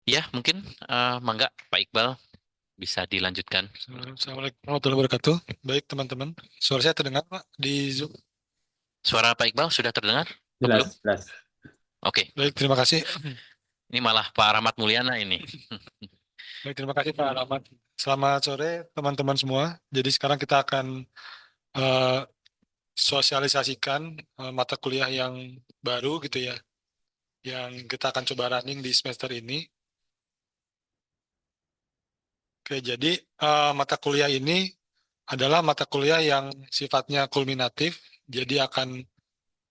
Ya, mungkin Mangga Pak Iqbal bisa dilanjutkan. Assalamualaikum warahmatullahi wabarakatuh. Baik, teman-teman. Suara saya terdengar, Pak, di Zoom? Suara Pak Iqbal sudah terdengar atau belum? Jelas, jelas. Oke, Baik, terima kasih. ini malah Pak Rahmat Mulyana ini. Baik, terima kasih, Pak Rahmat. Selamat sore, teman-teman semua. Jadi sekarang kita akan eh, sosialisasikan mata kuliah yang baru gitu ya, yang kita akan coba running di semester ini. Oke, jadi mata kuliah ini adalah mata kuliah yang sifatnya kulminatif, jadi akan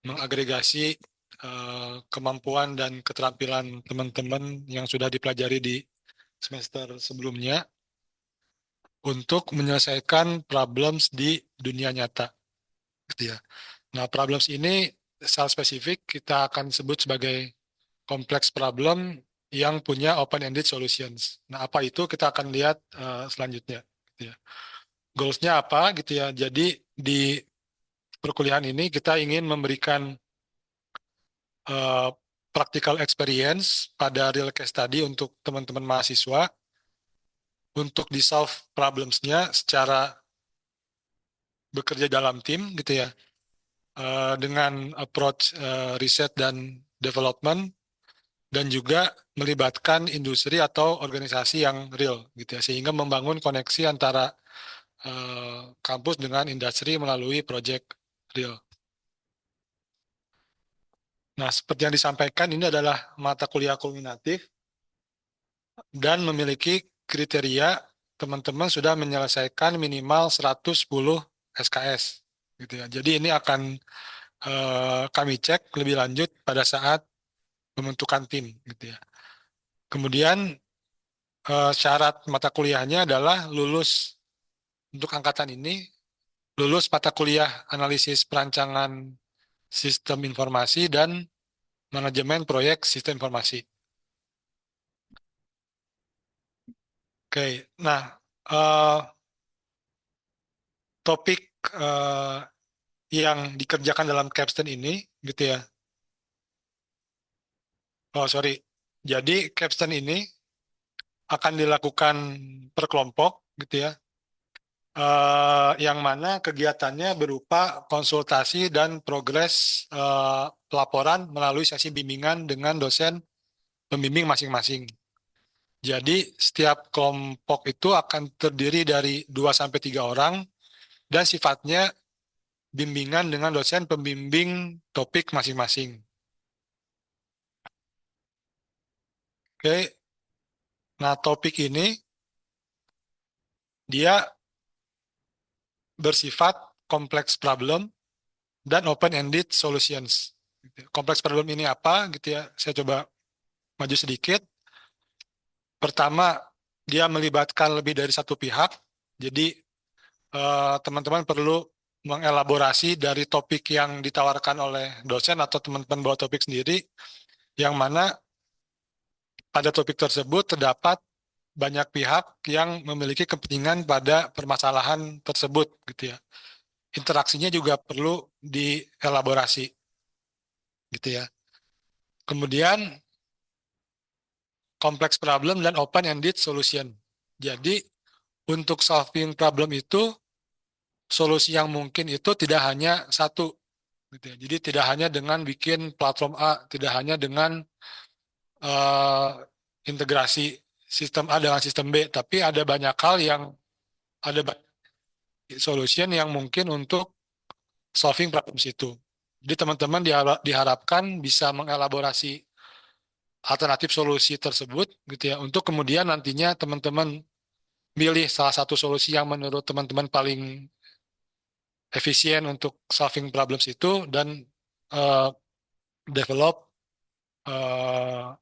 mengagregasi kemampuan dan keterampilan teman-teman yang sudah dipelajari di semester sebelumnya untuk menyelesaikan problems di dunia nyata, gitu ya. Nah, problems ini secara spesifik kita akan sebut sebagai kompleks problem yang punya open-ended solutions. Nah, apa itu kita akan lihat selanjutnya, gitu ya. Goals-nya apa, gitu ya. Jadi di perkuliahan ini kita ingin memberikan eh, practical experience pada real case study untuk teman-teman mahasiswa untuk di-solve problems-nya secara bekerja dalam tim gitu ya, dengan approach riset dan development dan juga melibatkan industri atau organisasi yang real gitu ya, sehingga membangun koneksi antara kampus dengan industri melalui project real. Nah, seperti yang disampaikan, ini adalah mata kuliah kulminatif dan memiliki kriteria teman-teman sudah menyelesaikan minimal 110 SKS gitu ya. Jadi ini akan kami cek lebih lanjut pada saat pembentukan tim gitu ya. Kemudian syarat mata kuliahnya adalah lulus untuk angkatan ini lulus mata kuliah analisis perancangan sistem informasi dan manajemen proyek sistem informasi. Oke, nah eh, topik eh, yang dikerjakan dalam capstone ini gitu ya. Oh sorry, jadi capstone ini akan dilakukan per kelompok gitu ya, yang mana kegiatannya berupa konsultasi dan progres pelaporan melalui sesi bimbingan dengan dosen pembimbing masing-masing. Jadi setiap kelompok itu akan terdiri dari 2 sampai 3 orang dan sifatnya bimbingan dengan dosen pembimbing topik masing-masing. Oke, nah topik ini dia bersifat kompleks problem dan open-ended solutions. Kompleks problem ini apa gitu ya? Saya coba maju sedikit. Pertama, dia melibatkan lebih dari satu pihak. Jadi teman-teman perlu mengelaborasi dari topik yang ditawarkan oleh dosen atau teman-teman bawa topik sendiri, yang mana pada topik tersebut terdapat banyak pihak yang memiliki kepentingan pada permasalahan tersebut, gitu ya. Interaksinya juga perlu dielaborasi, gitu ya. Kemudian kompleks problem dan open-ended solution. Jadi untuk solving problem itu solusi yang mungkin itu tidak hanya satu, gitu ya. Jadi tidak hanya dengan bikin platform A, tidak hanya dengan eh, integrasi sistem A dengan sistem B, tapi ada banyak hal yang ada banyak solution yang mungkin untuk solving problem itu. Jadi teman-teman diharapkan bisa mengelaborasi alternatif solusi tersebut gitu ya untuk kemudian nantinya teman-teman milih salah satu solusi yang menurut teman-teman paling efisien untuk solving problems itu dan uh, develop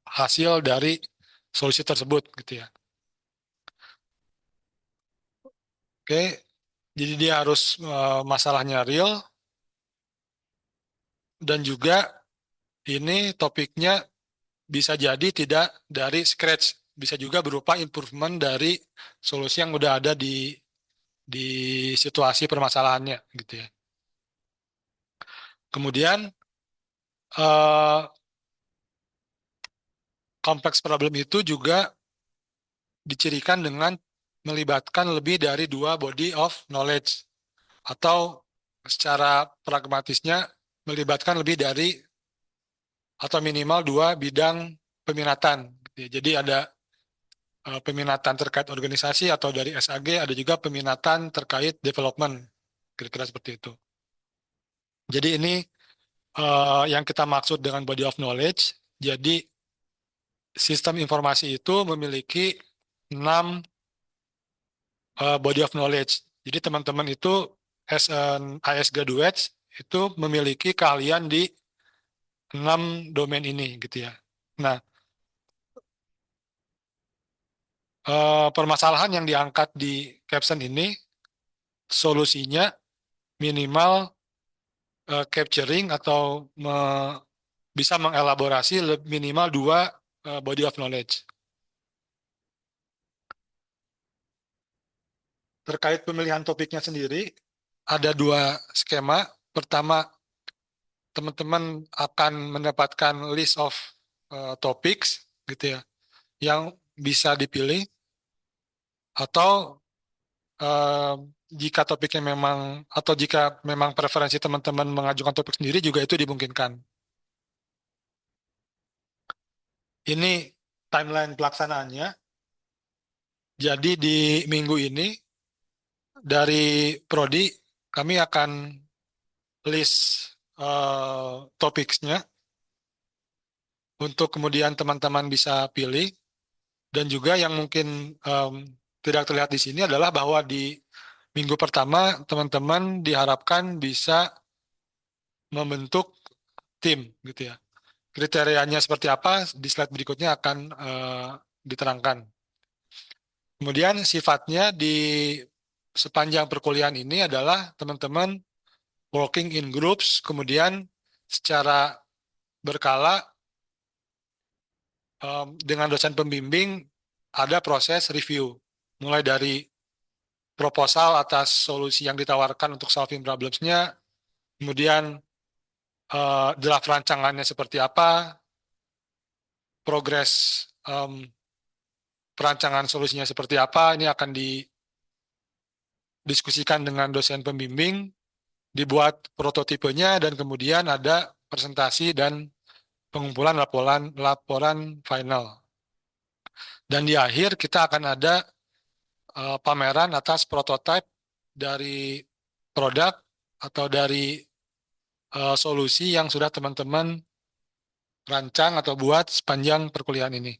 hasil dari solusi tersebut gitu ya. Oke, jadi dia harus masalahnya real dan juga ini topiknya bisa jadi tidak dari scratch, bisa juga berupa improvement dari solusi yang udah ada di situasi permasalahannya gitu ya. Kemudian eh, kompleks problem itu juga dicirikan dengan melibatkan lebih dari 2 body of knowledge, atau secara pragmatisnya melibatkan lebih dari atau minimal 2 bidang peminatan. Jadi ada peminatan terkait organisasi atau dari SAG, ada juga peminatan terkait development, kira-kira seperti itu. Jadi ini yang kita maksud dengan body of knowledge. Jadi sistem informasi itu memiliki 6 body of knowledge. Jadi teman-teman itu as an IS graduates itu memiliki keahlian di 6 domain ini gitu ya. Nah, permasalahan yang diangkat di caption ini solusinya minimal capturing atau bisa mengelaborasi minimal 2 body of knowledge. Terkait pemilihan topiknya sendiri, ada 2 skema. Pertama, teman-teman akan mendapatkan list of topics gitu ya, yang bisa dipilih, atau eh, jika topiknya memang atau jika memang preferensi teman-teman mengajukan topik sendiri juga itu dimungkinkan. Ini timeline pelaksanaannya. Jadi di minggu ini dari Prodi kami akan list topiknya untuk kemudian teman-teman bisa pilih. Dan juga yang mungkin tidak terlihat di sini adalah bahwa di minggu pertama teman-teman diharapkan bisa membentuk tim gitu ya. Kriterianya seperti apa di slide berikutnya akan diterangkan. Kemudian sifatnya di sepanjang perkuliahan ini adalah teman-teman working in groups, kemudian secara berkala dengan dosen pembimbing ada proses review, mulai dari proposal atas solusi yang ditawarkan untuk solving problems-nya, kemudian draft rancangannya seperti apa, progres perancangan solusinya seperti apa, ini akan didiskusikan dengan dosen pembimbing, dibuat prototipenya, dan kemudian ada presentasi dan pengumpulan laporan final. Dan di akhir kita akan ada pameran atas prototipe dari produk atau dari solusi yang sudah teman-teman rancang atau buat sepanjang perkuliahan ini.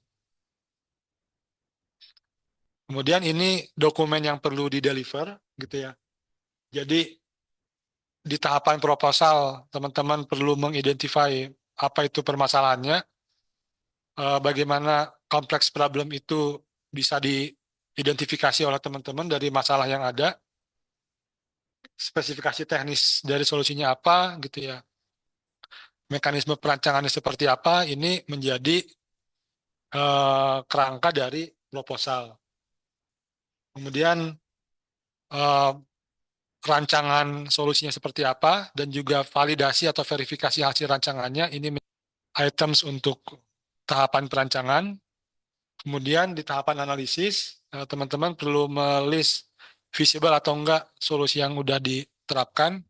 Kemudian ini dokumen yang perlu di-deliver gitu ya. Jadi di tahapan proposal teman-teman perlu mengidentify apa itu permasalahannya, bagaimana kompleks problem itu bisa diidentifikasi oleh teman-teman dari masalah yang ada, spesifikasi teknis dari solusinya apa gitu ya, mekanisme perancangannya seperti apa, ini menjadi kerangka dari proposal. Kemudian eh, rancangan solusinya seperti apa, dan juga validasi atau verifikasi hasil rancangannya, ini items untuk tahapan perancangan. Kemudian di tahapan analisis, teman-teman perlu melist visible atau enggak solusi yang udah diterapkan,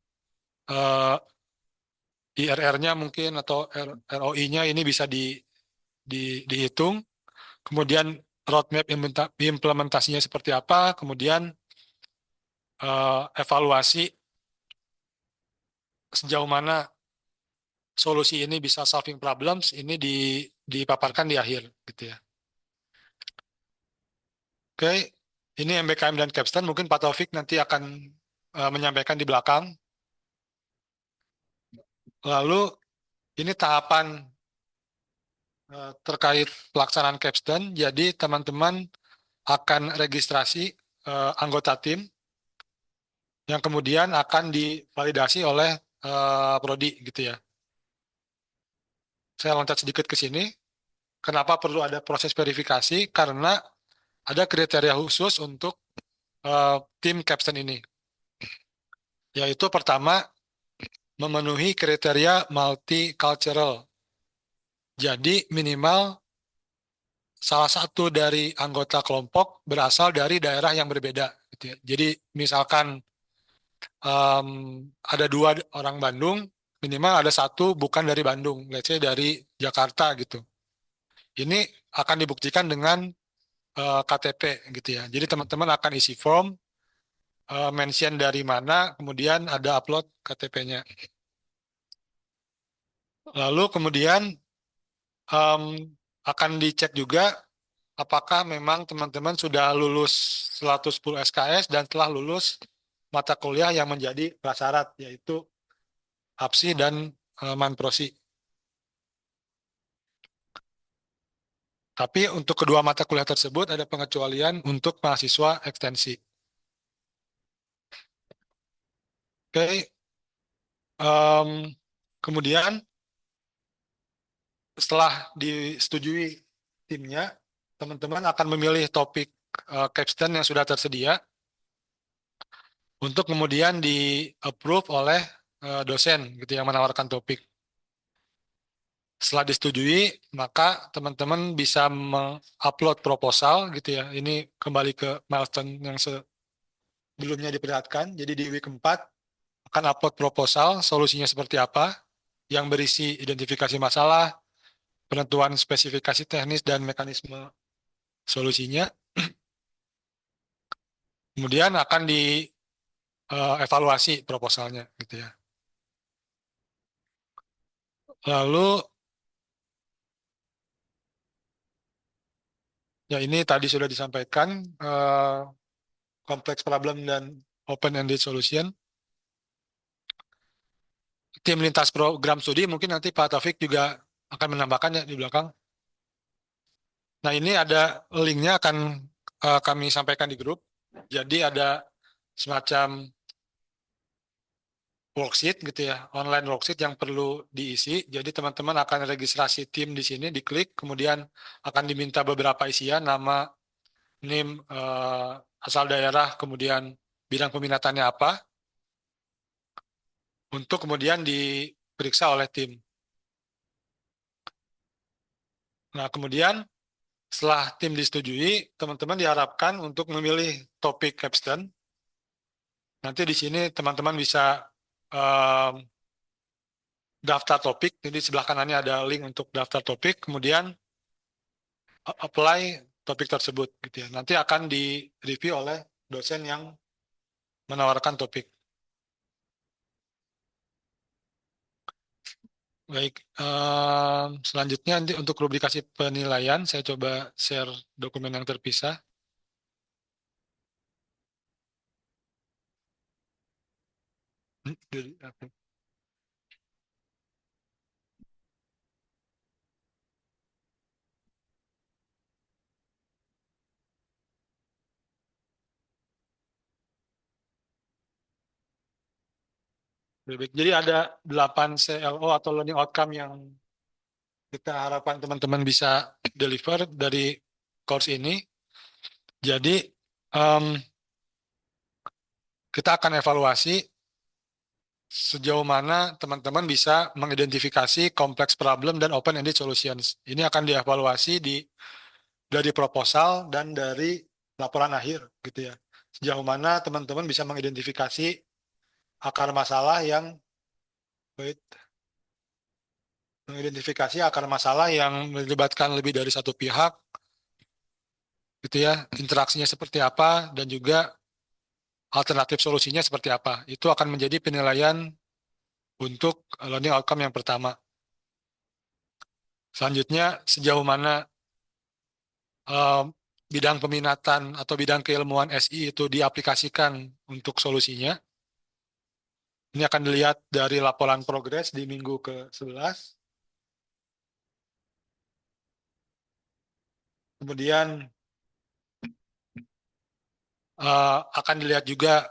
IRR-nya mungkin atau ROI-nya ini bisa dihitung. Kemudian roadmap implementasinya seperti apa, kemudian evaluasi sejauh mana solusi ini bisa solving problems, ini dipaparkan di akhir gitu ya. Oke, ini MBKM dan Capstone, mungkin Pak Taufik nanti akan menyampaikan di belakang. Lalu ini tahapan terkait pelaksanaan Capstone, jadi teman-teman akan registrasi anggota tim yang kemudian akan divalidasi oleh Prodi gitu ya. Saya loncat sedikit ke sini. Kenapa perlu ada proses verifikasi? Karena ada kriteria khusus untuk tim Capstone ini. Yaitu pertama, memenuhi kriteria multicultural. Jadi minimal salah satu dari anggota kelompok berasal dari daerah yang berbeda, gitu ya. Jadi misalkan em, ada dua orang Bandung, minimal ada satu bukan dari Bandung, let's say dari Jakarta gitu. Ini akan dibuktikan dengan KTP gitu ya. Jadi teman-teman akan isi form, mention dari mana, kemudian ada upload KTP-nya. Lalu kemudian em, akan dicek juga apakah memang teman-teman sudah lulus 110 SKS dan telah lulus mata kuliah yang menjadi prasyarat, yaitu APSI dan Manprosi. Tapi untuk kedua mata kuliah tersebut ada pengecualian untuk mahasiswa ekstensi. Oke, kemudian setelah disetujui timnya, teman-teman akan memilih topik capstone yang sudah tersedia untuk kemudian di-approve oleh dosen gitu yang menawarkan topik. Setelah disetujui, maka teman-teman bisa mengupload proposal gitu ya. Ini kembali ke milestone yang sebelumnya diperlihatkan. Jadi di week 4 akan upload proposal, solusinya seperti apa, yang berisi identifikasi masalah, penentuan spesifikasi teknis dan mekanisme solusinya. Kemudian akan dievaluasi proposalnya gitu ya. Lalu ya ini tadi sudah disampaikan kompleks problem dan open-ended solution. Tim lintas program studi mungkin nanti Pak Taufik juga akan menambahkan ya di belakang. Nah ini ada linknya akan kami sampaikan di grup. Jadi ada semacam worksheet gitu ya, online worksheet yang perlu diisi. Jadi teman-teman akan registrasi tim di sini, diklik, kemudian akan diminta beberapa isian, nama, NIM, asal daerah, kemudian bidang peminatannya apa, untuk kemudian diperiksa oleh tim. Nah, kemudian setelah tim disetujui, teman-teman diharapkan untuk memilih topik capstone. Nanti di sini teman-teman bisa um, daftar topik. Jadi sebelah kanannya ada link untuk daftar topik. Kemudian apply topik tersebut gitu ya. Nanti akan di-review oleh dosen yang menawarkan topik. Baik, selanjutnya nanti untuk rubrikasi penilaian saya coba share dokumen yang terpisah. Baik, jadi ada 8 CLO atau learning outcome yang kita harapkan teman-teman bisa deliver dari course ini. Jadi kita akan evaluasi sejauh mana teman-teman bisa mengidentifikasi kompleks problem dan open-ended solutions. Ini akan dievaluasi dari proposal dan dari laporan akhir gitu ya. Sejauh mana teman-teman bisa mengidentifikasi akar masalah yang wait, mengidentifikasi akar masalah yang melibatkan lebih dari satu pihak gitu ya, interaksinya seperti apa dan juga alternatif solusinya seperti apa. Itu akan menjadi penilaian untuk learning outcome yang pertama. Selanjutnya, sejauh mana eh, bidang peminatan atau bidang keilmuan SI itu diaplikasikan untuk solusinya. Ini akan dilihat dari laporan progres di minggu ke-11. Kemudian akan dilihat juga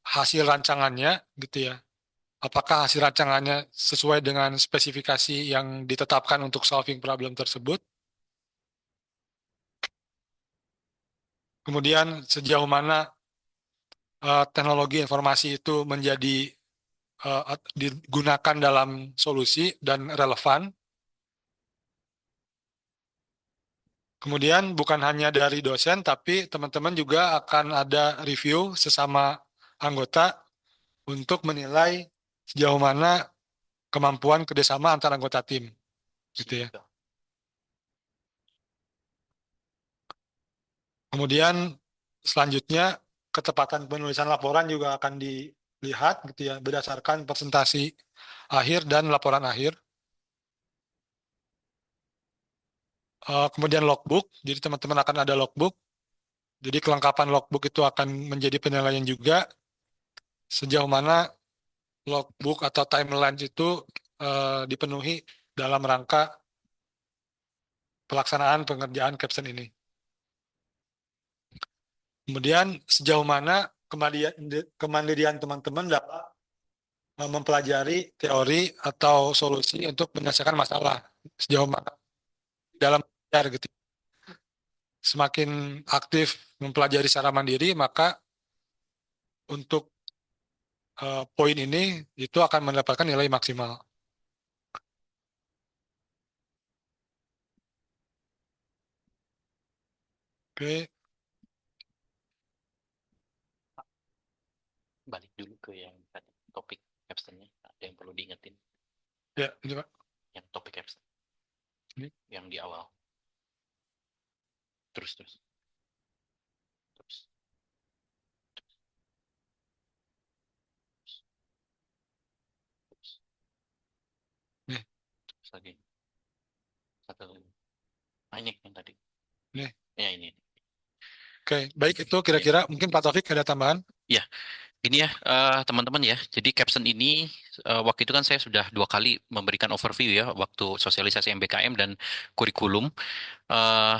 hasil rancangannya gitu ya. Apakah hasil rancangannya sesuai dengan spesifikasi yang ditetapkan untuk solving problem tersebut. Kemudian sejauh mana teknologi informasi itu menjadi digunakan dalam solusi dan relevan. Kemudian bukan hanya dari dosen, tapi teman-teman juga akan ada review sesama anggota untuk menilai sejauh mana kemampuan kerjasama antar anggota tim, gitu ya. Siap. Kemudian selanjutnya ketepatan penulisan laporan juga akan dilihat, gitu ya, berdasarkan presentasi akhir dan laporan akhir. Kemudian logbook, jadi teman-teman akan ada logbook. Jadi kelengkapan logbook itu akan menjadi penilaian juga sejauh mana logbook atau timeline itu dipenuhi dalam rangka pelaksanaan pengerjaan caption ini. Kemudian sejauh mana kemandirian teman-teman dapat mempelajari teori atau solusi untuk menyelesaikan masalah sejauh mana dalam belajar gitu. Semakin aktif mempelajari secara mandiri, maka untuk poin ini itu akan mendapatkan nilai maksimal. Oke, Balik dulu ke yang tadi topik captionnya. Ada yang perlu diingetin. ya ini Pak. Yang topik caption. Ini. Yang di awal. Terus, terus. Terus, terus, Nih, terus lagi. Satu lagi. Ah, ini yang tadi. nih. Ya, ini. Oke, baik itu Ya. kira-kira mungkin Pak Taufik ada tambahan? Ya, ini ya teman-teman ya. Jadi caption ini waktu itu kan saya sudah 2 kali memberikan overview ya waktu sosialisasi MBKM dan kurikulum. Eh,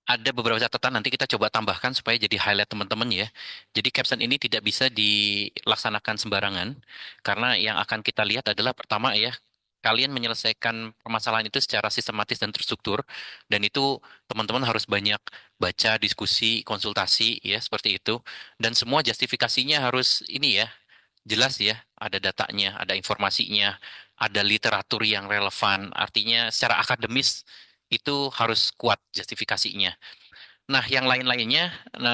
ada beberapa catatan nanti kita coba tambahkan supaya jadi highlight teman-teman ya. Jadi caption ini tidak bisa dilaksanakan sembarangan karena yang akan kita lihat adalah pertama ya, kalian menyelesaikan permasalahan itu secara sistematis dan terstruktur dan itu teman-teman harus banyak baca, diskusi, konsultasi ya seperti itu dan semua justifikasinya harus ini ya, jelas ya, ada datanya, ada informasinya, ada literatur yang relevan. Artinya secara akademis itu harus kuat justifikasinya. Nah, yang lain-lainnya,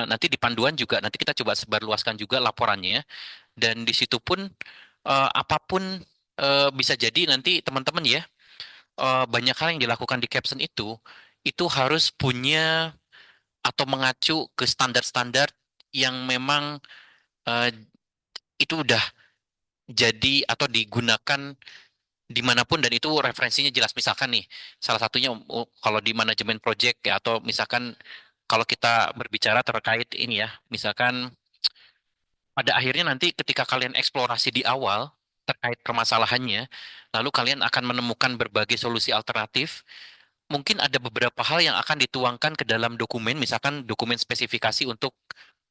nanti di panduan juga, nanti kita coba sebarluaskan juga laporannya, dan di situ pun apapun bisa jadi nanti teman-teman ya, banyak hal yang dilakukan di caption itu harus punya atau mengacu ke standar-standar yang memang eh, itu udah jadi atau digunakan dimanapun dan itu referensinya jelas. Misalkan nih, salah satunya kalau di manajemen project ya, atau misalkan kalau kita berbicara terkait ini ya, misalkan pada akhirnya nanti ketika kalian eksplorasi di awal terkait permasalahannya, lalu kalian akan menemukan berbagai solusi alternatif. Mungkin ada beberapa hal yang akan dituangkan ke dalam dokumen, misalkan dokumen spesifikasi untuk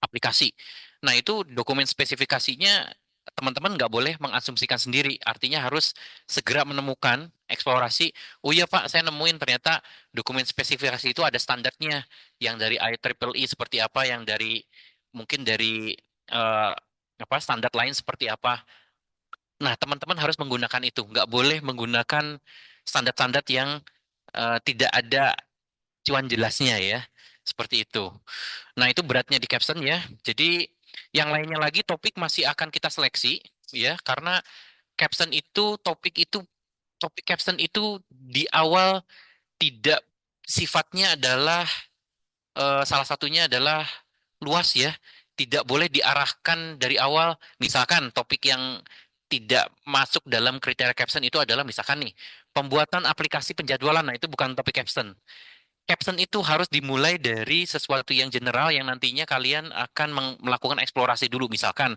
aplikasi. Nah, itu dokumen spesifikasinya teman-teman nggak boleh mengasumsikan sendiri. Artinya harus segera menemukan eksplorasi. Oh iya Pak, saya nemuin ternyata dokumen spesifikasi itu ada standarnya. Yang dari IEEE seperti apa, yang dari mungkin dari eh, apa standar lain seperti apa. Nah, teman-teman harus menggunakan itu. Nggak boleh menggunakan standar-standar yang tidak ada cuan jelasnya ya. Seperti itu. Nah, itu beratnya di caption ya. Jadi yang lainnya lagi topik masih akan kita seleksi ya karena caption itu topik caption itu di awal tidak sifatnya adalah salah satunya adalah luas ya. Tidak boleh diarahkan dari awal. Misalkan topik yang tidak masuk dalam kriteria caption itu adalah misalkan nih pembuatan aplikasi penjadwalan. Nah, itu bukan topik caption. Caption itu harus dimulai dari sesuatu yang general yang nantinya kalian akan melakukan eksplorasi dulu. Misalkan,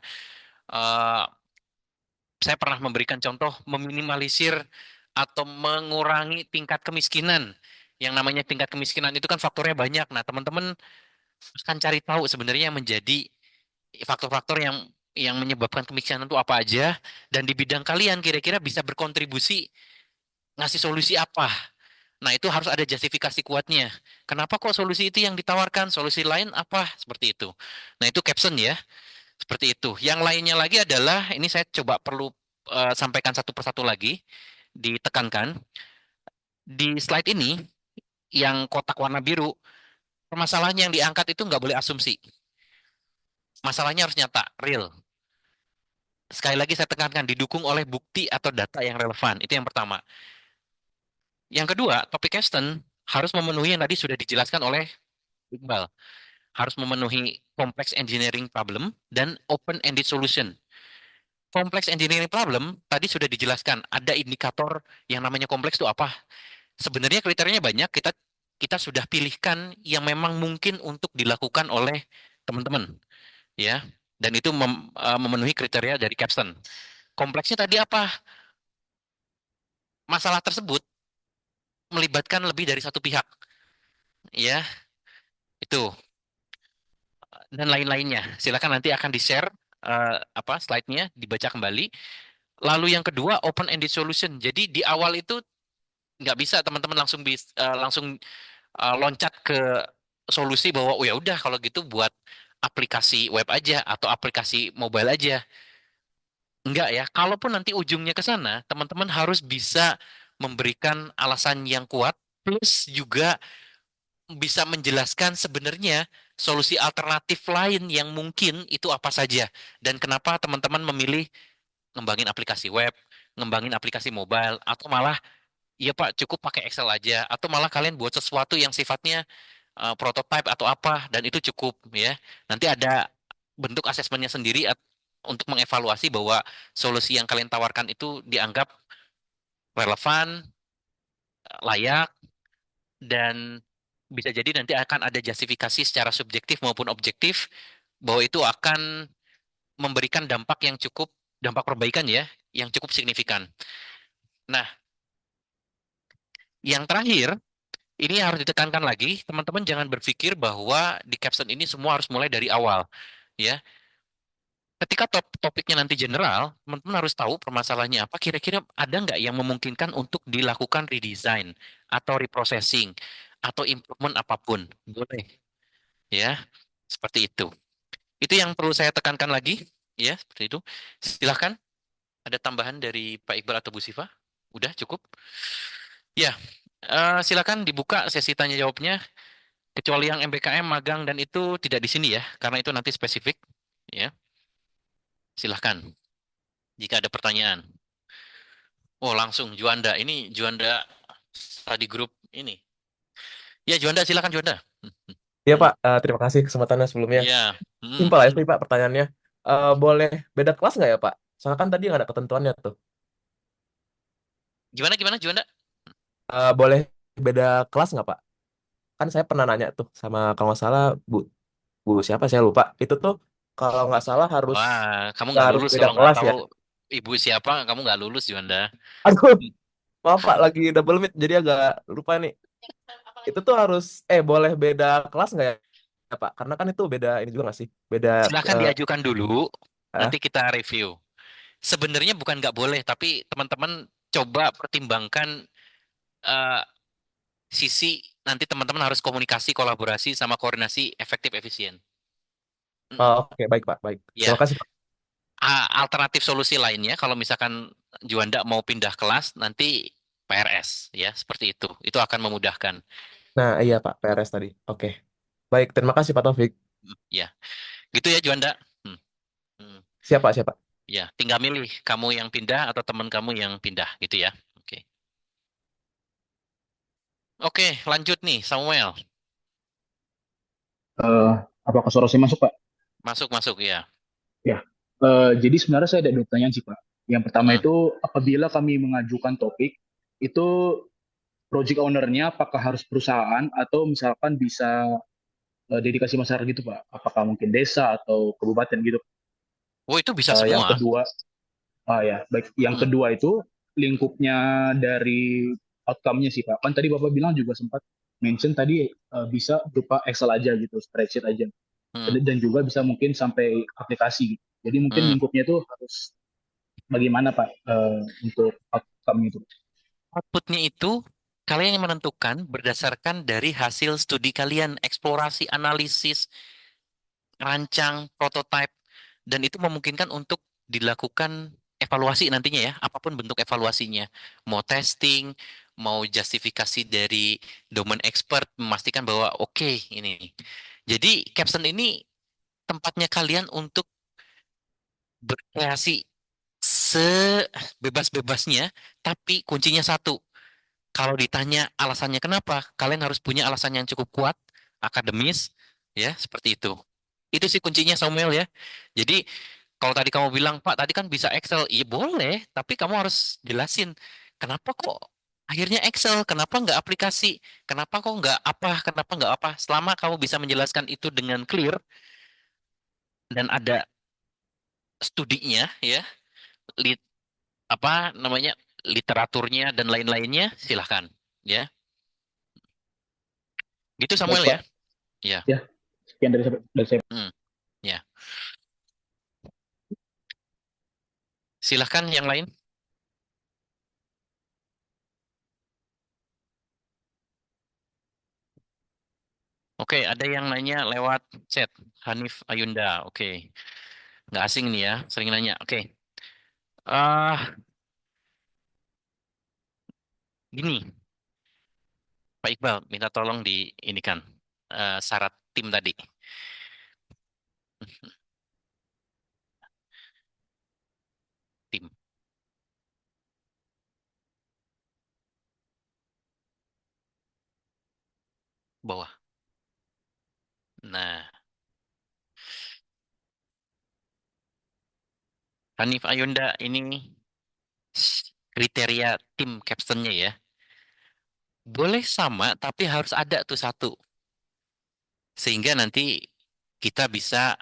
eh, saya pernah memberikan contoh meminimalisir atau mengurangi tingkat kemiskinan. Yang namanya tingkat kemiskinan itu kan faktornya banyak. Nah, teman-teman akan cari tahu sebenarnya yang menjadi faktor-faktor yang menyebabkan kemiskinan itu apa aja, dan di bidang kalian kira-kira bisa berkontribusi ngasih solusi apa. Nah, itu harus ada justifikasi kuatnya. Kenapa kok solusi itu yang ditawarkan? Solusi lain apa? Seperti itu. Nah, itu caption ya. Seperti itu. Yang lainnya lagi adalah, ini saya coba perlu sampaikan satu persatu lagi, ditekankan. Di slide ini, yang kotak warna biru, permasalahan yang diangkat itu nggak boleh asumsi. Masalahnya harus nyata, real. Sekali lagi saya tekankan, didukung oleh bukti atau data yang relevan. Itu yang pertama. Yang kedua, topik capstone harus memenuhi yang tadi sudah dijelaskan oleh Iqbal. Harus memenuhi complex engineering problem dan open-ended solution. Complex engineering problem tadi sudah dijelaskan. Ada indikator yang namanya kompleks itu apa? Sebenarnya kriterianya banyak. Kita sudah pilihkan yang memang mungkin untuk dilakukan oleh teman-teman, ya. Dan itu memenuhi kriteria dari capstone. Kompleksnya tadi apa? Masalah tersebut melibatkan lebih dari satu pihak, ya. Itu dan lain-lainnya. Silakan nanti akan di-share apa slide-nya, dibaca kembali. Lalu yang kedua open-ended solution. Jadi di awal itu nggak bisa teman-teman langsung loncat ke solusi bahwa oh ya udah kalau gitu buat aplikasi web aja atau aplikasi mobile aja. Enggak ya. Kalaupun nanti ujungnya ke sana, teman-teman harus bisa memberikan alasan yang kuat plus juga bisa menjelaskan sebenarnya solusi alternatif lain yang mungkin itu apa saja dan kenapa teman-teman memilih ngembangin aplikasi web, ngembangin aplikasi mobile atau malah iya Pak, cukup pakai Excel aja atau malah kalian buat sesuatu yang sifatnya prototype atau apa dan itu cukup ya. Nanti ada bentuk asesmennya sendiri untuk mengevaluasi bahwa solusi yang kalian tawarkan itu dianggap relevan, layak dan bisa jadi nanti akan ada justifikasi secara subjektif maupun objektif bahwa itu akan memberikan dampak perbaikan ya yang cukup signifikan. Nah, yang terakhir ini harus ditekankan lagi, teman-teman jangan berpikir bahwa di capstone ini semua harus mulai dari awal, ya. Ketika topiknya nanti general, teman-teman harus tahu permasalahannya apa, kira-kira ada nggak yang memungkinkan untuk dilakukan redesign atau reprocessing atau improvement apapun. Boleh, ya. Seperti itu. Itu yang perlu saya tekankan lagi, ya, seperti itu. Silahkan, ada tambahan dari Pak Iqbal atau Bu Sifa? Udah cukup? Ya, silakan dibuka sesi tanya jawabnya. Kecuali yang MBKM, magang, dan itu tidak di sini ya, karena itu nanti spesifik. Ya, silahkan jika ada pertanyaan. Oh, langsung Juanda. Ini Juanda tadi grup ini. Ya, Juanda, silakan Juanda. Iya Hmm. Pak, terima kasih kesempatannya sebelumnya. Ya, hmm. Simpel aja sih Pak pertanyaannya. Boleh beda kelas nggak ya Pak? Soalnya kan tadi nggak ada ketentuannya tuh. Gimana gimana Juanda? Boleh beda kelas nggak Pak? Kan saya pernah nanya tuh sama kalau nggak salah Bu, Bu siapa saya lupa. Itu tuh kalau nggak salah harus Wah, kamu nggak nggak harus lulus beda kalau nggak kelas tahu ya. ibu siapa, kamu nggak lulus Juanda. Aduh, maaf Pak lagi double meet jadi agak lupa nih. Itu tuh harus boleh beda kelas nggak ya Pak? Karena kan itu beda ini juga nggak sih? Beda Silahkan eh diajukan dulu, ah, nanti kita review. Sebenarnya bukan nggak boleh, tapi teman-teman coba pertimbangkan eh, sisi nanti teman-teman harus komunikasi, kolaborasi, sama koordinasi efektif efisien. Mm-mm. oke baik Pak, baik. Terima Ya, kasih Pak. alternatif solusi lainnya kalau misalkan Juanda mau pindah kelas nanti PRS ya seperti itu. Itu akan memudahkan. Nah, iya Mm, Pak, PRS tadi. Oke. Baik, terima kasih Pak Taufik. Ya, gitu ya Juanda. Hmm, hmm. Siapa, siapa? Ya, tinggal milih kamu yang pindah atau teman kamu yang pindah gitu ya. Oke. Oke, lanjut nih Samuel. Eh, apakah suara saya masuk, Pak? Masuk masuk ya. Ya. Jadi sebenarnya saya ada dua pertanyaan sih, Pak. Yang pertama Hmm. itu, apabila kami mengajukan topik, itu project owner-nya apakah harus perusahaan atau misalkan bisa dedikasi masyarakat gitu, Pak? Apakah mungkin desa atau kabupaten gitu? Oh, itu bisa Yang semua. kedua, ya, baik. Yang Hmm, kedua itu lingkupnya dari outcome-nya sih, Pak. Kan tadi Bapak bilang juga sempat mention tadi bisa berupa Excel aja gitu, spreadsheet aja. hmm, Dan juga bisa mungkin sampai aplikasi gitu. Jadi mungkin hmm. lingkupnya itu harus bagaimana Pak untuk outcome itu. Outputnya itu kalian yang menentukan berdasarkan dari hasil studi kalian, eksplorasi, analisis, rancang, prototype, dan itu memungkinkan untuk dilakukan evaluasi nantinya ya, apapun bentuk evaluasinya. Mau testing, mau justifikasi dari domain expert memastikan bahwa oke ini. Jadi caption ini tempatnya kalian untuk berkreasi sebebas-bebasnya, tapi kuncinya satu. Kalau ditanya alasannya kenapa, kalian harus punya alasan yang cukup kuat, akademis, ya, seperti itu. Itu sih kuncinya Samuel ya. Jadi kalau tadi kamu bilang, Pak, tadi kan bisa Excel. Iya boleh, tapi kamu harus jelasin kenapa kok akhirnya Excel, kenapa nggak aplikasi, kenapa kok nggak apa, kenapa nggak apa. Selama kamu bisa menjelaskan itu dengan clear dan ada studinya, ya, lit, apa namanya literaturnya dan lain-lainnya, silahkan, ya. Gitu Baik, Samuel ya. Pak. Ya. Ya, sekian dari saya. Hmm, ya. Silahkan yang lain. Oke, ada yang nanya lewat chat. Hanif Ayunda. Oke, nggak asing nih ya, sering nanya. Oke, ah gini, Pak Iqbal, minta tolong di ini kan syarat tim tadi. Tim bawah. Nah, Hanif Ayunda ini kriteria tim captainnya ya. Boleh sama, tapi harus ada tuh satu. Sehingga nanti kita bisa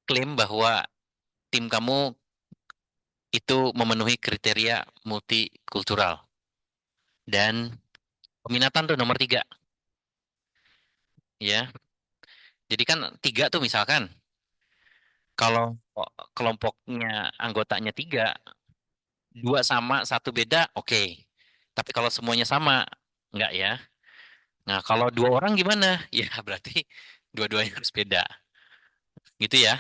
klaim bahwa tim kamu itu memenuhi kriteria multikultural. Dan peminatan tuh nomor 3, ya. Jadi kan 3 tuh misalkan, kalau kelompoknya anggotanya 3, 2 sama, 1 beda, oke. Tapi kalau semuanya sama, enggak ya. Nah, kalau 2 orang gimana? Ya berarti dua-duanya harus beda. Gitu ya.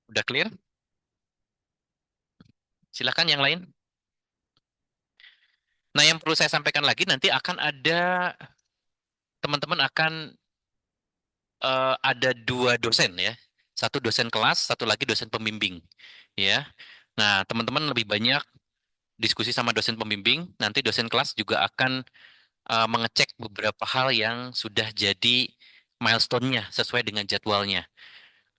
Udah clear? Silahkan yang lain. Nah, yang perlu saya sampaikan lagi nanti akan ada teman-teman akan ada 2 dosen ya. Satu dosen kelas, satu lagi dosen pembimbing. Ya. Nah, teman-teman lebih banyak diskusi sama dosen pembimbing. Nanti dosen kelas juga akan mengecek beberapa hal yang sudah jadi milestone-nya sesuai dengan jadwalnya.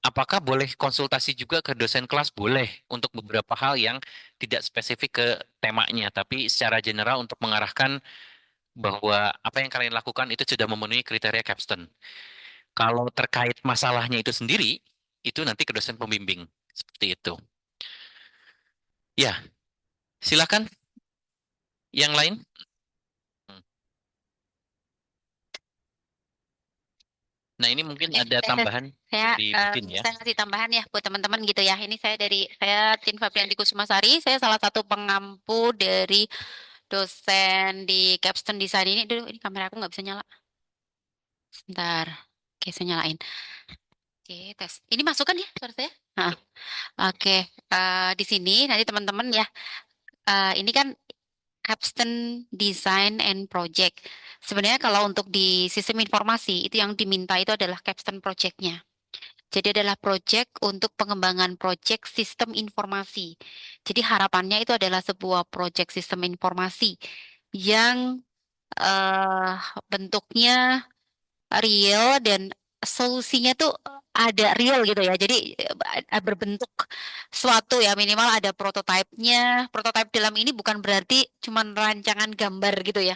Apakah boleh konsultasi juga ke dosen kelas? Boleh untuk beberapa hal yang tidak spesifik ke temanya, tapi secara general untuk mengarahkan bahwa apa yang kalian lakukan itu sudah memenuhi kriteria capstone. Kalau terkait masalahnya itu sendiri, itu nanti ke dosen pembimbing. Seperti itu. Ya, silakan yang lain. Hmm. Nah, ini mungkin ada tambahan Saya dari Butin ya. saya ngasih tambahan ya buat teman-teman gitu ya. Ini saya Tin Fabianti Kusumasari. Saya salah satu pengampu dari dosen di Capstone Design ini. Dulu ini kamera aku nggak bisa nyala. Sebentar. Oke, saya nyalain. Oke, tes. Ini masukan ya suara saya? Nah, oke. Di sini nanti teman-teman ya. Ini kan Capstone Design and Project. Sebenarnya kalau untuk di sistem informasi itu yang diminta itu adalah Capstone Project-nya. Jadi adalah project untuk pengembangan project sistem informasi. Jadi harapannya itu adalah sebuah project sistem informasi yang eh, bentuknya real dan solusinya tuh ada real gitu ya. Jadi berbentuk suatu ya minimal ada prototipenya. Prototipe dalam ini bukan berarti cuman rancangan gambar gitu ya.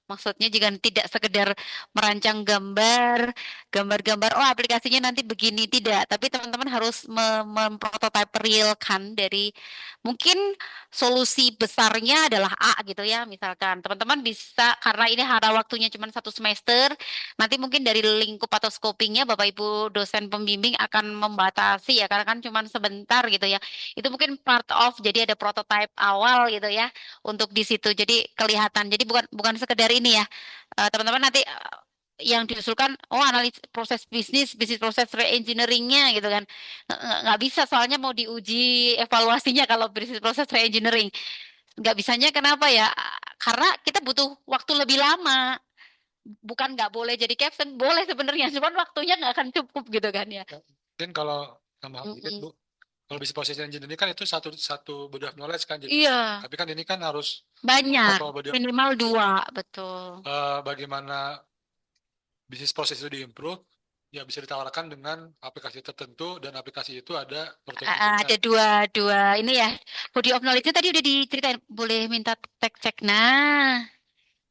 Maksudnya juga tidak sekedar merancang gambar-gambar, oh aplikasinya nanti begini, tidak. Tapi teman-teman harus memprototipe real kan dari mungkin solusi besarnya adalah A gitu ya. Misalkan teman-teman bisa, karena ini ada waktunya cuma 1 semester, nanti mungkin dari lingkup atau scopingnya Bapak Ibu dosen pembimbing akan membatasi ya, karena kan cuma sebentar gitu ya. Itu mungkin part of, jadi ada prototipe awal gitu ya untuk di situ. Jadi kelihatan. Jadi bukan bukan sekedar ini ya. Teman-teman nanti yang diusulkan, oh analis proses bisnis, bisnis proses re-engineeringnya gitu kan. Nggak bisa soalnya mau diuji evaluasinya kalau bisnis proses re-engineering. Nggak bisanya kenapa ya? Karena kita butuh waktu lebih lama. Bukan nggak boleh jadi caption, boleh sebenarnya, cuman waktunya nggak akan cukup gitu kan ya. Mungkin kalau sama dikit Mm-mm. Bu, kalau bisnis process engineering kan itu satu satu body of knowledge kan. Iya, Tapi kan ini kan harus banyak, beberapa body of minimal dua, betul. bagaimana bisnis proses itu diimprove, ya bisa ditawarkan dengan aplikasi tertentu dan aplikasi itu ada prototipe. Ada dua dua ini ya, body of knowledge-nya tadi udah diceritain, boleh minta tag cek. Nah,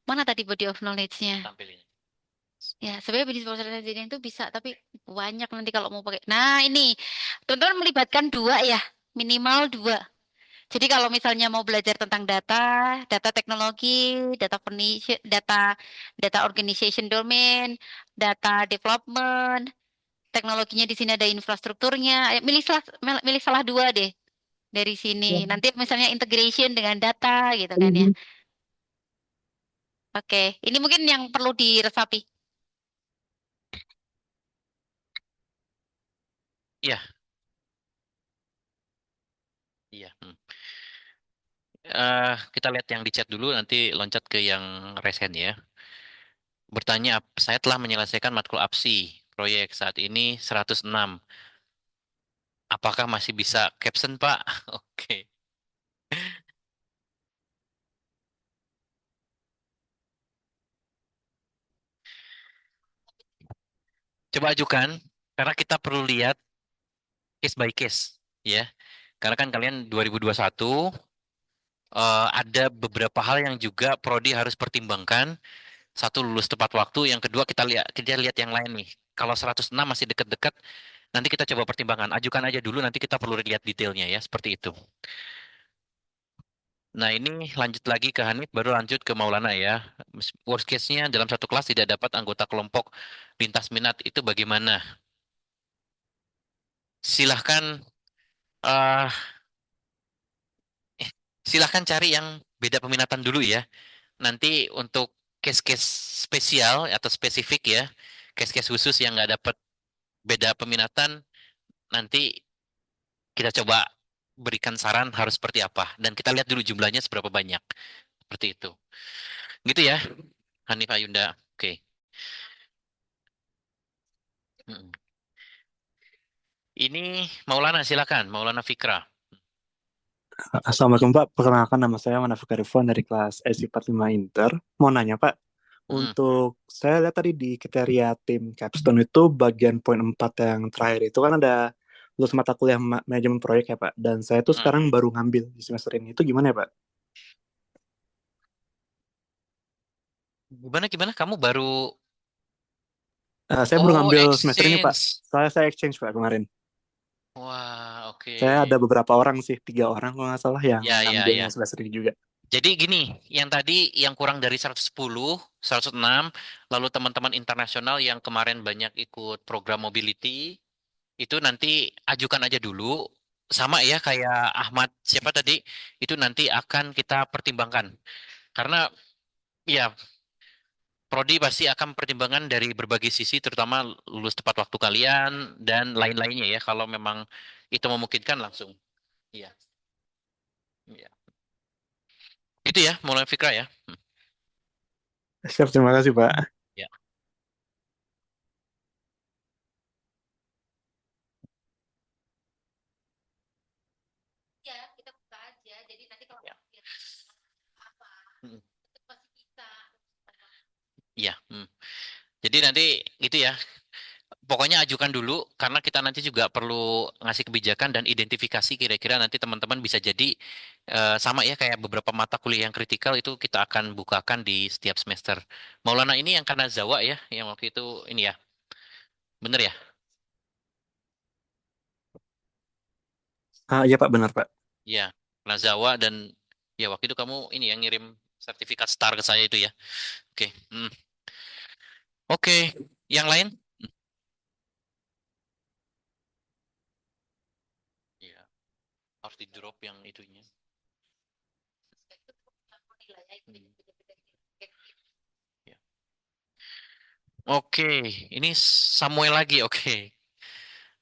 mana tadi body of knowledge-nya? Tampilin. Ya, sebenarnya bisnis proses engineering itu bisa, tapi banyak nanti kalau mau pakai. Nah, ini teman-teman melibatkan dua ya, minimal dua. Jadi kalau misalnya mau belajar tentang data, data teknologi, data data organization domain, data development, teknologinya di sini ada infrastrukturnya. Milih salah dua deh dari sini. Nanti misalnya integration dengan data gitu kan ya. Oke, ini mungkin yang perlu diresapi. Iya, iya. Kita lihat yang di chat dulu, nanti loncat ke yang resen ya. Bertanya, saya telah menyelesaikan matkul APSI proyek saat ini 106. Apakah masih bisa caption, Pak? Oke. Coba ajukan, karena kita perlu lihat case by case, ya. Karena kan kalian 2021 ada beberapa hal yang juga prodi harus pertimbangkan. Satu, lulus tepat waktu, yang kedua kita lihat yang lain nih. Kalau 106 masih dekat-dekat, nanti kita coba pertimbangkan. Ajukan aja dulu, nanti kita perlu lihat detailnya ya, seperti itu. Nah, ini lanjut lagi ke Hanif, baru lanjut ke Maulana ya. Worst case-nya dalam satu kelas tidak dapat anggota kelompok lintas minat, itu bagaimana? Silahkan eh silahkan cari yang beda peminatan dulu ya. Nanti untuk case-case spesial atau spesifik ya, case-case khusus yang nggak dapat beda peminatan, nanti kita coba berikan saran harus seperti apa. Dan kita lihat dulu jumlahnya seberapa banyak. Seperti itu. Gitu ya, Hanif Ayunda. Oke. Mm. Ini Maulana, silakan. Maulana Fikra. Assalamualaikum Pak, perkenalkan nama saya Manafik Arifon dari kelas SI45 Inter. Mau nanya Pak, Mm. untuk saya lihat tadi di kriteria tim Capstone itu bagian poin 4 yang terakhir itu kan ada lulus mata kuliah manajemen proyek ya Pak. Dan saya tuh Mm. sekarang baru ngambil di semester ini. Itu gimana ya Pak? Gimana? Kamu baru... Saya baru Oh, ngambil semester ini Pak. exchange. Saya exchange Pak kemarin. Wah, oke. Saya ada beberapa orang sih, 3 orang kalau nggak salah yang Ya, ya, ngambilnya ya. semester ini juga. Jadi gini, yang tadi yang kurang dari 110, 106, lalu teman-teman internasional yang kemarin banyak ikut program mobility, itu nanti ajukan aja dulu. Sama ya kayak Ahmad, siapa tadi, itu nanti akan kita pertimbangkan. Karena ya, Prodi pasti akan pertimbangan dari berbagai sisi, terutama lulus tepat waktu kalian dan lain-lainnya ya. Kalau memang itu memungkinkan langsung. Iya, iya. Itu ya, mulai Fikra ya. Siap, terima kasih Pak. Ya. Ya, kita buka aja. Jadi nanti kalau Ya. apa, Mm. itu pasti bisa. Iya. Jadi nanti gitu ya. Pokoknya ajukan dulu karena kita nanti juga perlu ngasih kebijakan dan identifikasi kira-kira nanti teman-teman bisa jadi sama ya kayak beberapa mata kuliah yang kritikal itu kita akan bukakan di setiap semester. Maulana ini yang karena Zawa ya, yang waktu itu ini ya, bener ya? Iya Pak, benar Pak. Iya, karena Zawa dan ya waktu itu kamu ini yang ngirim sertifikat STAR ke saya itu ya. Oke, Oke, yang lain? Iya, harus di drop yang itunya. Hmm. Ya. Oke, ini Samuel lagi. Oke.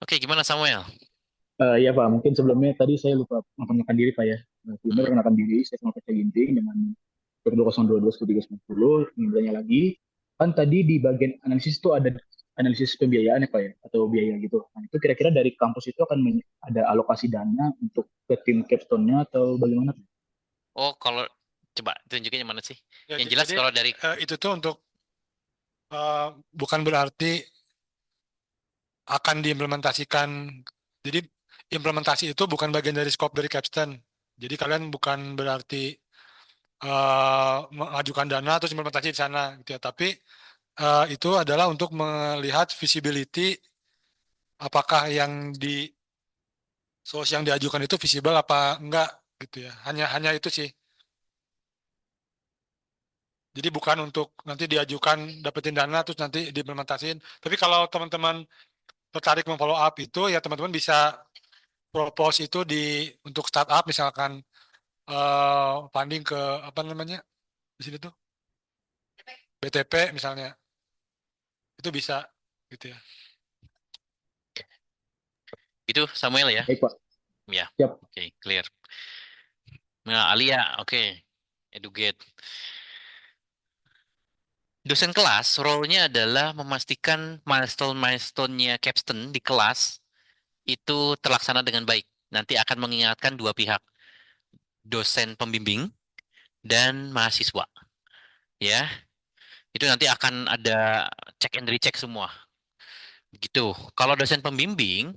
Oke, gimana Samuel? Ya Pak, mungkin sebelumnya tadi saya lupa memperkenalkan diri Pak ya. Nah, sebelumnya Mm-mm. perkenalkan diri, saya sama Pak Ginting dengan 2022 ini bertanya lagi. Kan tadi di bagian analisis itu ada analisis pembiayaan ya Pak ya, atau biaya gitu. Nah, itu kira-kira dari kampus itu akan ada alokasi dana untuk ke tim capstone-nya atau bagaimana Pak? Oh, kalau coba tunjukin yang mana sih? Ya, Yang jelas jadi kalau dari itu tuh untuk bukan berarti akan diimplementasikan. Jadi implementasi itu bukan bagian dari scope dari Capstone. Jadi kalian bukan berarti mengajukan dana atau implementasi di sana gitu ya. Tapi itu adalah untuk melihat visibility apakah solusi yang diajukan itu visible apa enggak gitu ya. Hanya itu sih. Jadi bukan untuk nanti diajukan dapetin dana terus nanti diimplementasiin. Tapi kalau teman-teman tertarik memfollow up itu ya teman-teman bisa propose itu untuk startup misalkan funding ke apa namanya di sini tuh BTP misalnya itu bisa gitu ya. itu Samuel ya. Baik Pak, Ya. siap. Oke, clear. Nah, Alia, oke. Educate. Dosen kelas, role-nya adalah memastikan milestone-milestone-nya capstone di kelas itu terlaksana dengan baik. Nanti akan mengingatkan dua pihak, dosen pembimbing dan mahasiswa. Ya, itu nanti akan ada check and recheck semua. Gitu. Kalau dosen pembimbing,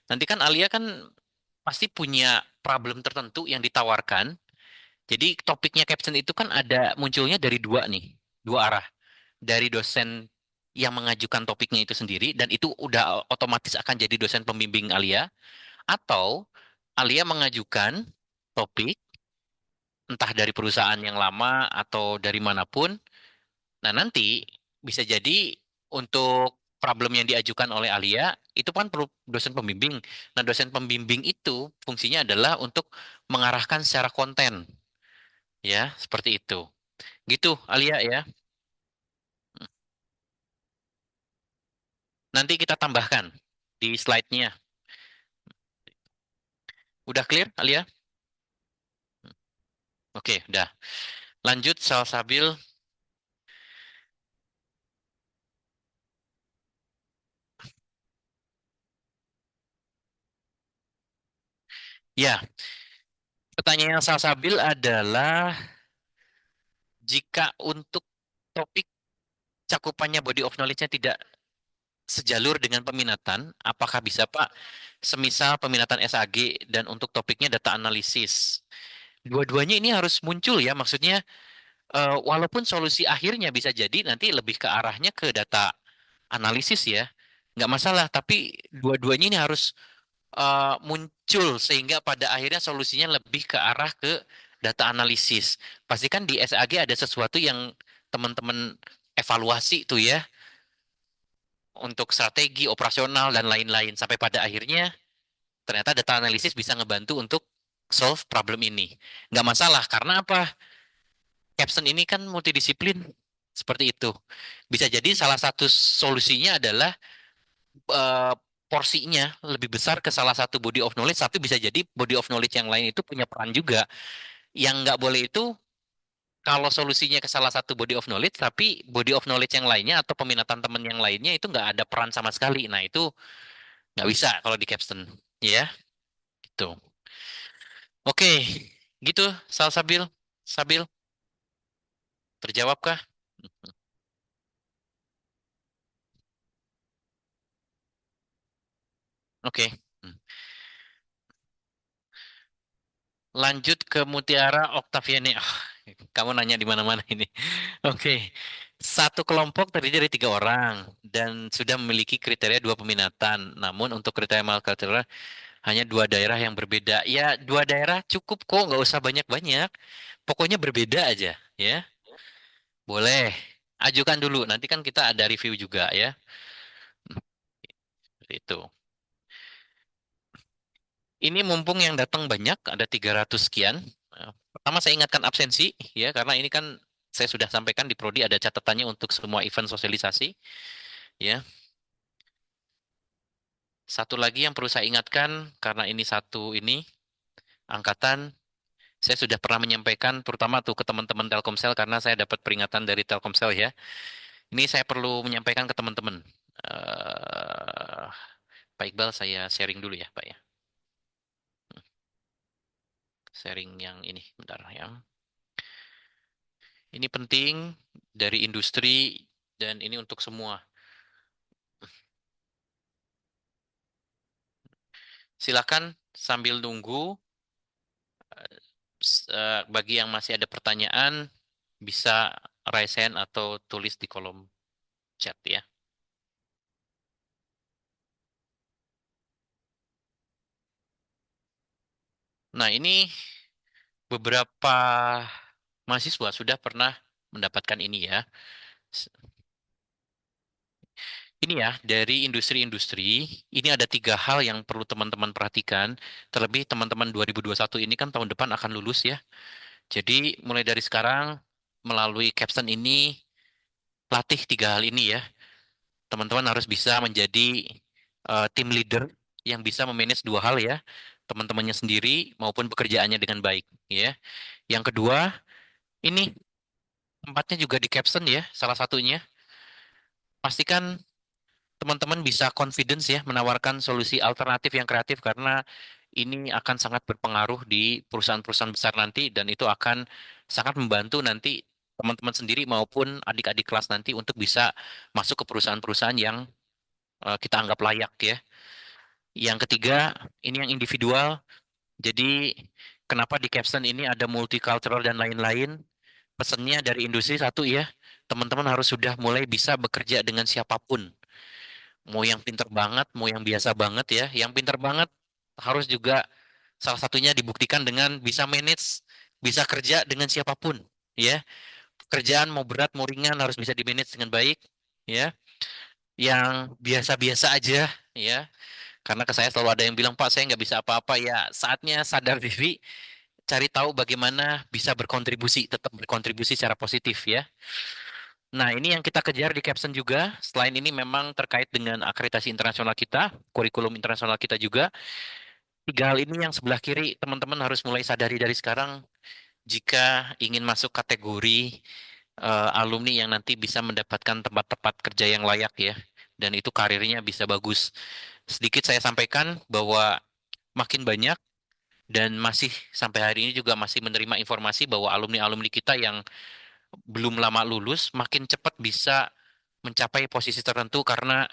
nanti kan Alia kan pasti punya problem tertentu yang ditawarkan. Jadi topiknya caption itu kan ada munculnya dari dua nih, dua arah. Dari dosen yang mengajukan topiknya itu sendiri dan itu udah otomatis akan jadi dosen pembimbing Alia atau Alia mengajukan topik entah dari perusahaan yang lama atau dari manapun. Nah, nanti bisa jadi untuk problem yang diajukan oleh Alia itu kan perlu dosen pembimbing. Nah, dosen pembimbing itu fungsinya adalah untuk mengarahkan secara konten, ya, seperti itu. Gitu, Alia ya. Nanti kita tambahkan di slide-nya. Udah clear, Alia? Oke, udah. Lanjut, Salsabil. Ya, pertanyaan Salsabil adalah jika untuk topik cakupannya body of knowledge-nya tidak sejalur dengan peminatan, apakah bisa Pak, semisal peminatan SAG dan untuk topiknya data analisis. Dua-duanya ini harus muncul ya, maksudnya walaupun solusi akhirnya bisa jadi nanti lebih ke arahnya ke data analisis ya, nggak masalah, tapi dua-duanya ini harus muncul sehingga pada akhirnya solusinya lebih ke arah ke data analisis. Pastikan di SAG ada sesuatu yang teman-teman evaluasi tuh ya untuk strategi operasional dan lain-lain sampai pada akhirnya ternyata data analisis bisa ngebantu untuk solve problem ini. Nggak masalah karena apa? Capstone ini kan multidisiplin seperti itu. Bisa jadi salah satu solusinya adalah eh, porsinya lebih besar ke salah satu body of knowledge, tapi bisa jadi body of knowledge yang lain itu punya peran juga. Yang nggak boleh itu kalau solusinya ke salah satu body of knowledge, tapi body of knowledge yang lainnya atau peminatan teman yang lainnya itu nggak ada peran sama sekali. Nah itu nggak bisa kalau di capstone, ya, gitu. Oke, gitu, Sabil, Sabil, terjawabkah? Oke. Hmm. Lanjut ke Mutiara Oktaviani. Ah, kamu nanya di mana-mana ini. Oke. Satu kelompok terdiri dari tiga orang dan sudah memiliki kriteria dua peminatan. Namun untuk kriteria multicultural hanya dua daerah yang berbeda. Ya, dua daerah cukup kok, nggak usah banyak-banyak. Pokoknya berbeda aja, ya. Boleh. Ajukan dulu. Nanti kan kita ada review juga ya. Seperti itu. Ini mumpung yang datang banyak, ada 300 sekian. Pertama saya ingatkan absensi, ya, karena ini kan Saya sudah sampaikan di Prodi ada catatannya untuk semua event sosialisasi. Ya, satu lagi yang perlu saya ingatkan karena ini satu ini angkatan, saya sudah pernah menyampaikan terutama tuh ke teman-teman Telkomsel karena saya dapat peringatan dari Telkomsel ya. Ini saya perlu menyampaikan ke teman-teman. Eh, Pak Iqbal, saya sharing dulu ya, Pak ya. Sharing yang ini, bentar ya. Ini penting dari industri dan ini untuk semua. Silakan sambil nunggu, bagi yang masih ada pertanyaan, bisa raise hand atau tulis di kolom chat ya. Nah, ini beberapa mahasiswa sudah pernah mendapatkan ini ya. Ini ya, dari industri-industri, ini ada 3 hal yang perlu teman-teman perhatikan. Terlebih teman-teman 2021 ini kan tahun depan akan lulus ya. Jadi mulai dari sekarang, melalui Capstone ini, latih 3 hal ini ya. Teman-teman harus bisa menjadi tim leader yang bisa memanage 2 hal ya. Teman-temannya sendiri maupun pekerjaannya dengan baik ya. Yang kedua, ini tempatnya juga di Capstone ya, salah satunya. Pastikan teman-teman bisa confidence ya menawarkan solusi alternatif yang kreatif karena ini akan sangat berpengaruh di perusahaan-perusahaan besar nanti dan itu akan sangat membantu nanti teman-teman sendiri maupun adik-adik kelas nanti untuk bisa masuk ke perusahaan-perusahaan yang kita anggap layak ya. Yang ketiga, ini yang individual. Jadi kenapa di caption ini ada multicultural dan lain-lain? Pesannya dari industri satu ya, teman-teman harus sudah mulai bisa bekerja dengan siapapun. Mau yang pinter banget, mau yang biasa banget ya. Yang pinter banget harus juga salah satunya dibuktikan dengan bisa manage, bisa kerja dengan siapapun, ya. Pekerjaan mau berat, mau ringan harus bisa di-manage dengan baik, ya. Yang biasa-biasa aja, ya. Karena ke saya selalu ada yang bilang, Pak, saya nggak bisa apa-apa. Ya, saatnya sadar diri, cari tahu bagaimana bisa berkontribusi, tetap berkontribusi secara positif, ya. Nah, ini yang kita kejar di Capson juga. Selain ini memang terkait dengan akreditasi internasional kita, kurikulum internasional kita juga. 3 hal ini yang sebelah kiri, teman-teman harus mulai sadari dari sekarang jika ingin masuk kategori alumni yang nanti bisa mendapatkan tempat-tempat kerja yang layak ya. Dan itu karirnya bisa bagus. Sedikit saya sampaikan bahwa makin banyak dan masih sampai hari ini juga masih menerima informasi bahwa alumni-alumni kita yang belum lama lulus makin cepat bisa mencapai posisi tertentu karena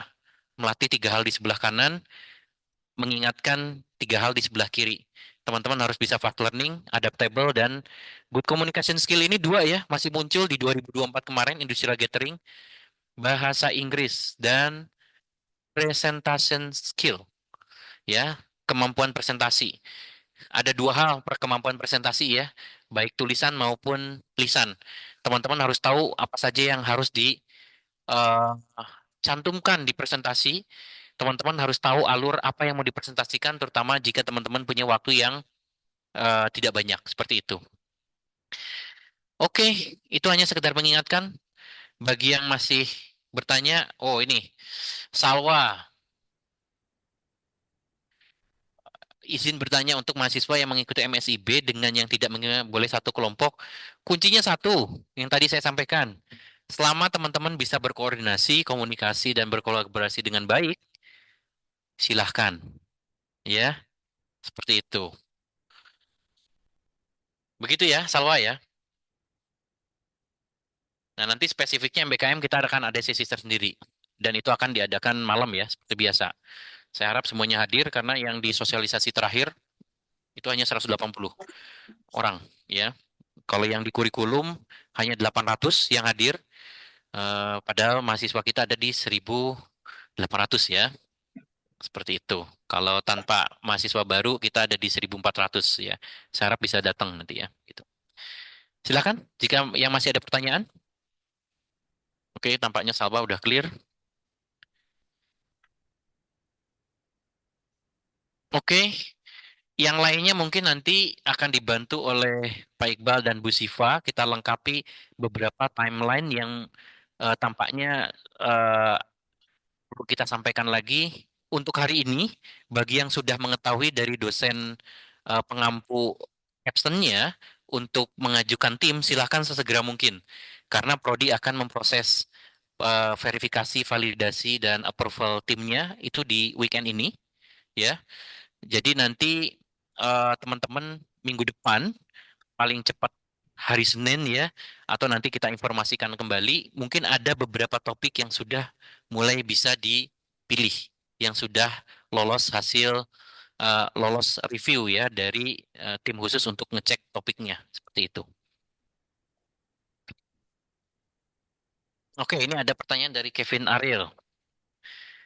melatih 3 hal di sebelah kanan, mengingatkan 3 hal di sebelah kiri. Teman-teman harus bisa fast learning, adaptable, dan good communication skill ini 2 ya, masih muncul di 2024 kemarin, industrial gathering, bahasa Inggris, dan presentation skill, ya, kemampuan presentasi. Ada 2 hal per kemampuan presentasi ya, baik tulisan maupun lisan. Teman-teman harus tahu apa saja yang harus cantumkan di presentasi. Teman-teman harus tahu alur apa yang mau dipresentasikan, terutama jika teman-teman punya waktu yang tidak banyak, seperti itu. Oke, itu hanya sekedar mengingatkan. Bagi yang masih bertanya, oh ini, Salwa, izin bertanya untuk mahasiswa yang mengikuti MSIB dengan yang tidak boleh satu kelompok. Kuncinya satu, yang tadi saya sampaikan. Selama teman-teman bisa berkoordinasi, komunikasi, dan berkolaborasi dengan baik, silahkan. Ya, seperti itu. Begitu ya, Salwa ya. Nah, nanti spesifiknya MBKM kita akan ada sesi tersendiri. Dan itu akan diadakan malam ya, seperti biasa. Saya harap semuanya hadir karena yang di sosialisasi terakhir itu hanya 180 orang ya. Kalau yang di kurikulum hanya 800 yang hadir, padahal mahasiswa kita ada di 1.800 ya. Seperti itu. Kalau tanpa mahasiswa baru kita ada di 1.400 ya. Saya harap bisa datang nanti ya. Gitu. Silakan jika yang masih ada pertanyaan. Oke, tampaknya Salva udah clear. Oke, Yang lainnya mungkin nanti akan dibantu oleh Pak Iqbal dan Bu Siva. Kita lengkapi beberapa timeline yang tampaknya eh, perlu kita sampaikan lagi untuk hari ini. Bagi yang sudah mengetahui dari dosen pengampu capstonnya untuk mengajukan tim, silahkan sesegera mungkin. Karena Prodi akan memproses verifikasi, validasi, dan approval timnya itu di weekend ini, ya. Jadi nanti teman-teman minggu depan paling cepat hari Senin ya, atau nanti kita informasikan kembali. Mungkin ada beberapa topik yang sudah mulai bisa dipilih, yang sudah lolos review ya dari tim khusus untuk ngecek topiknya seperti itu. Oke, ini ada pertanyaan dari Kevin Ariel.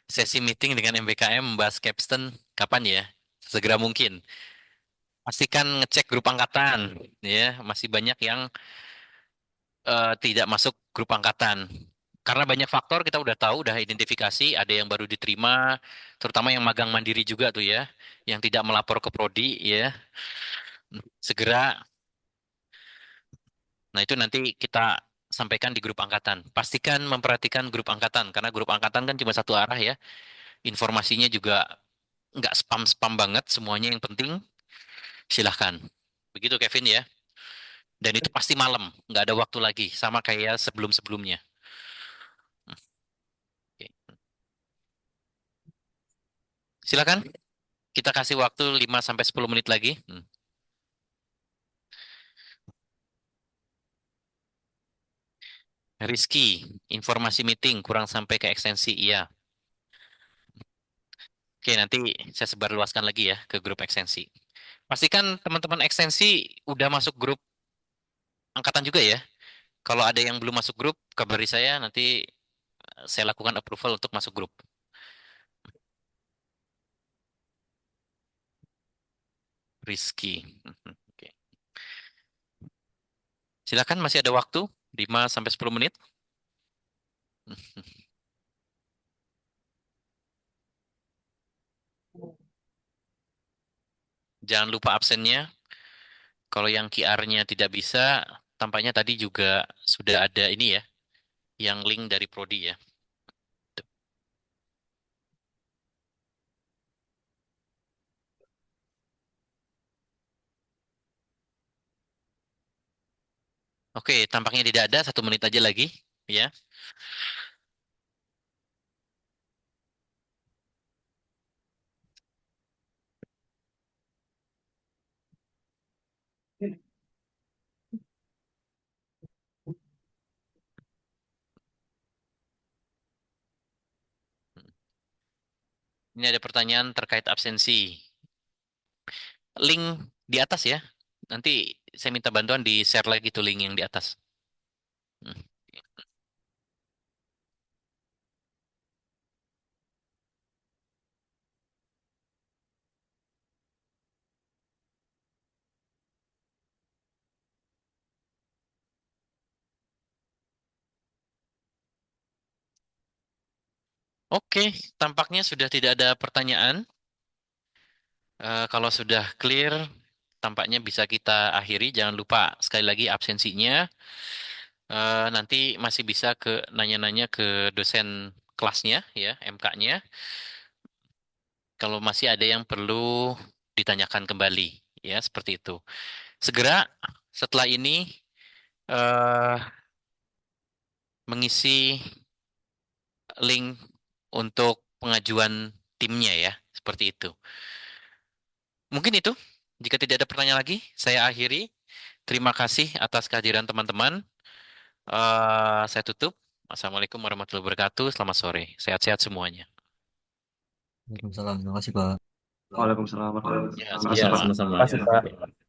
Sesi meeting dengan MBKM membahas capstone kapan ya? Segera mungkin. Pastikan ngecek grup angkatan ya, masih banyak yang tidak masuk grup angkatan. Karena banyak faktor kita udah tahu, udah identifikasi, ada yang baru diterima, terutama yang magang mandiri juga tuh ya, yang tidak melapor ke prodi ya, segera. Nah itu nanti kita sampaikan di grup angkatan. Pastikan memperhatikan grup angkatan, karena grup angkatan kan cuma satu arah ya, informasinya juga nggak spam-spam banget, semuanya yang penting silahkan. Begitu Kevin ya. Dan itu pasti malam, nggak ada waktu lagi, sama kayak sebelum-sebelumnya. Oke. Silakan. Kita kasih waktu 5 sampai 10 menit lagi. Rizky, informasi meeting kurang sampai ke ekstensi. Iya. Oke, nanti saya sebarluaskan lagi ya ke grup ekstensi. Pastikan teman-teman ekstensi udah masuk grup angkatan juga ya. Kalau ada yang belum masuk grup, kabari saya nanti saya lakukan approval untuk masuk grup. Rizky. Oke. Silakan masih ada waktu 5 sampai 10 menit. Jangan lupa absennya. Kalau yang QR-nya tidak bisa, tampaknya tadi juga sudah ada ini ya, yang link dari Prodi ya. Oke, tampaknya tidak ada. 1 menit aja lagi, ya. Ini ada pertanyaan terkait absensi. Link di atas ya. Nanti saya minta bantuan di share lagi tuh link yang di atas. Hmm. Oke, tampaknya sudah tidak ada pertanyaan. Kalau sudah clear, tampaknya bisa kita akhiri. Jangan lupa sekali lagi absensinya. Nanti masih bisa ke nanya-nanya ke dosen kelasnya ya, MK-nya. Kalau masih ada yang perlu ditanyakan kembali, ya seperti itu. Segera setelah ini eh, mengisi link untuk pengajuan timnya ya, seperti itu. Mungkin itu. Jika tidak ada pertanyaan lagi, saya akhiri. Terima kasih atas kehadiran teman-teman. Saya tutup. Assalamualaikum warahmatullahi wabarakatuh. Selamat sore. Sehat-sehat semuanya. Waalaikumsalam. Terima kasih, Pak. Waalaikumsalam Ya, warahmatullahi Ya, sama-sama. wabarakatuh. terima Ya. kasih, Pak.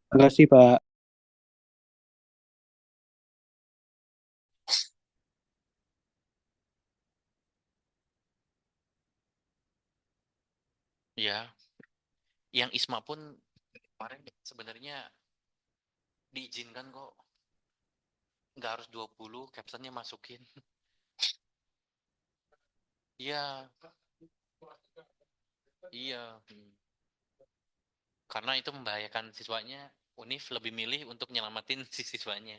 Terima kasih, Pak. Ya, yang ISMA pun kemarin sebenarnya diizinkan kok. Nggak harus 20, captionnya masukin. Iya, iya. Karena itu membahayakan siswanya. Univ lebih milih untuk nyelamatin si siswanya.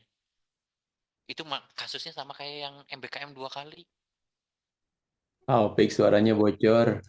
Itu kasusnya sama kayak yang MBKM 2 kali. Opik suaranya bocor.